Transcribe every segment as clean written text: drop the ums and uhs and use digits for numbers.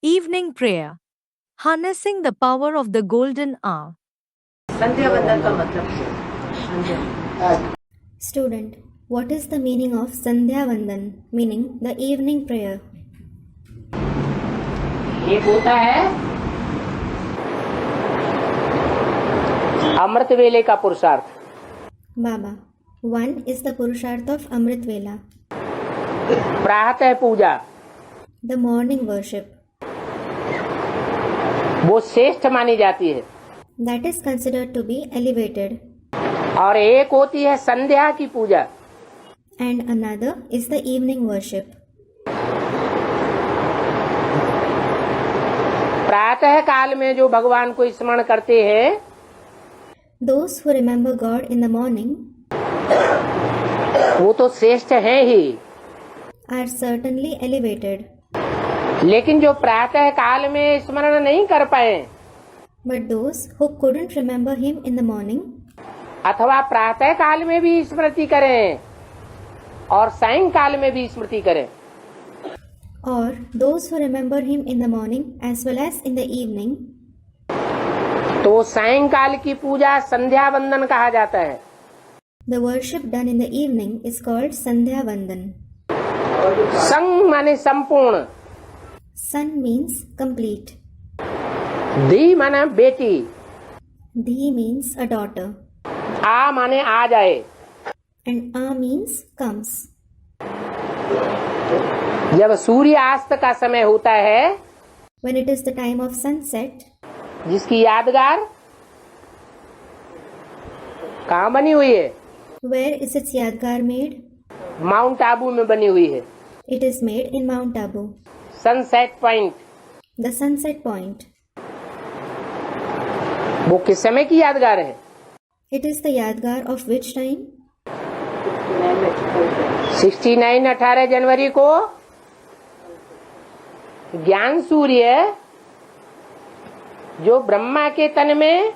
Evening prayer. Harnessing the power of the golden hour. संध्या वंदन का मतलब क्या? Student, what is the meaning of Sandhya Vandan, meaning the evening prayer? एक होता है अमृत वेले का पुरुषार्थ। Baba, one is the Purusharth of Amrit Vela, प्रातः पूजा the morning worship. वो श्रेष्ठ मानी जाती है। That is considered to be elevated. और एक होती है संध्या की पूजा। And another is the evening worship. प्रातः काल में जो भगवान को स्मरण करते हैं Those who remember God in the morning वो तो श्रेष्ठ हैं ही, are certainly elevated. लेकिन जो प्रातः काल में स्मरण नहीं कर पाए But those who couldn't remember Him in the morning, अथवा प्रातः काल में भी स्मृति करें और सायंकाल में भी स्मृति करें, or those who remember Him in the morning as well as in the evening, तो सायंकाल की पूजा संध्या वंदन कहा जाता है। the worship done in the evening is called Sandhya Vandan. संग माने संपूर्ण, Sun means complete. धी माने बेटी, Dhi means a daughter. आ माने आ जाए, And A means comes. जब सूर्यास्त का समय होता है When it is the time of sunset, जिसकी यादगार कहाँ बनी हुई है? where is its Yadgar made? Mount Abu में बनी हुई है। It is made in Mount Abu, sunset point. the sunset point. वो किस समय की यादगार है? It is the Yadgar of which time? 69 18 जनवरी को ज्ञान सूर्य जो ब्रह्मा के तन में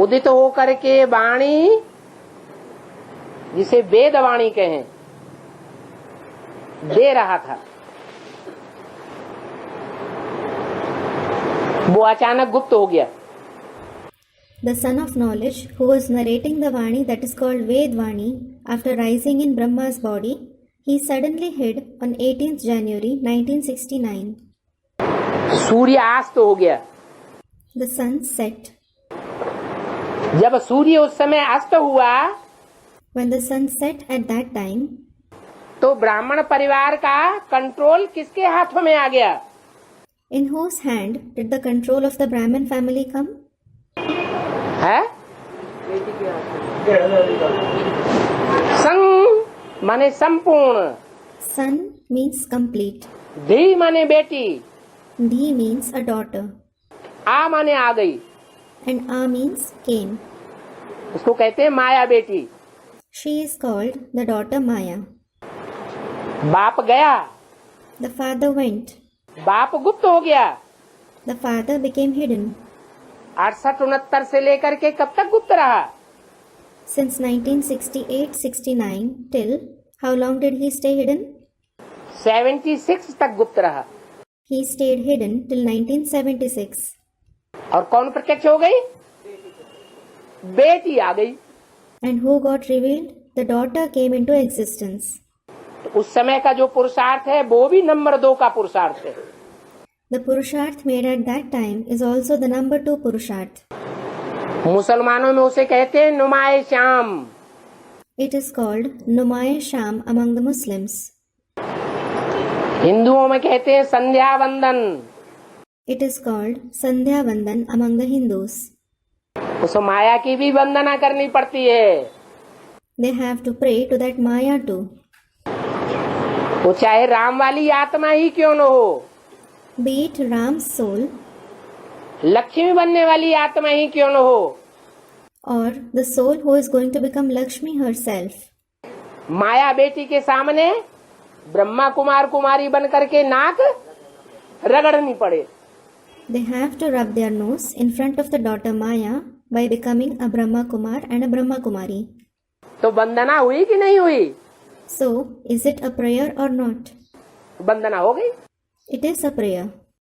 उदित होकर के वाणी, जिसे वेद वाणी कहें, दे रहा था, वो अचानक गुप्त हो गया। The son of knowledge, who was narrating the Vani that is called Ved Vani, after rising in Brahma's body, he suddenly hid on 18th January 1969. सूर्य अस्त हो गया। The sun set. जब सूर्य उस समय अस्त हुआ When the sun set at that time, तो ब्राह्मण परिवार का कंट्रोल किसके हाथों में आ गया? in whose hand did the control of the Brahmin family come? है संग माने संपूर्ण, Son means complete. धी माने बेटी, Dhi means a daughter. आ माने आ गई, And A means came. उसको कहते हैं माया बेटी। She is called the daughter Maya. बाप गया, The father went. बाप गुप्त हो गया। The father became hidden. 68 से लेकर के कब तक गुप्त रहा? Since 1968-69 till, how long did he stay hidden? 76 तक गुप्त रहा। He stayed hidden till 1976. और कौन प्रत्यक्ष हो गई? बेटी आ गई। And who got revealed? The daughter came into existence. तो उस समय का जो पुरुषार्थ है वो भी नंबर 2 का पुरुषार्थ है। The Purusharth made at that time is also the number 2 Purusharth. मुसलमानों में उसे कहते हैं नुमाए Shyam. It is called Numaye Sham among the Muslims. हिंदुओं में कहते हैं संध्या वंदन। It is called Sandhya Vandan among the Hindus. उस माया की भी वंदना करनी पड़ती है। They have to pray to that Maya too. वो चाहे राम वाली आत्मा ही क्यों न हो, Be it Ram's soul Lakshmi बनने वाली आत्मा ही क्यों न हो, or the soul who is going to become Lakshmi herself. माया बेटी के सामने ब्रह्मा कुमार कुमारी बन करके नाक रगड़नी पड़े। They have to rub their nose in front of the daughter Maya by becoming a Brahma Kumar and a Brahma Kumari. तो वंदना हुई कि नहीं हुई? So, is it a prayer or not? वंदना हो गई। It is a prayer.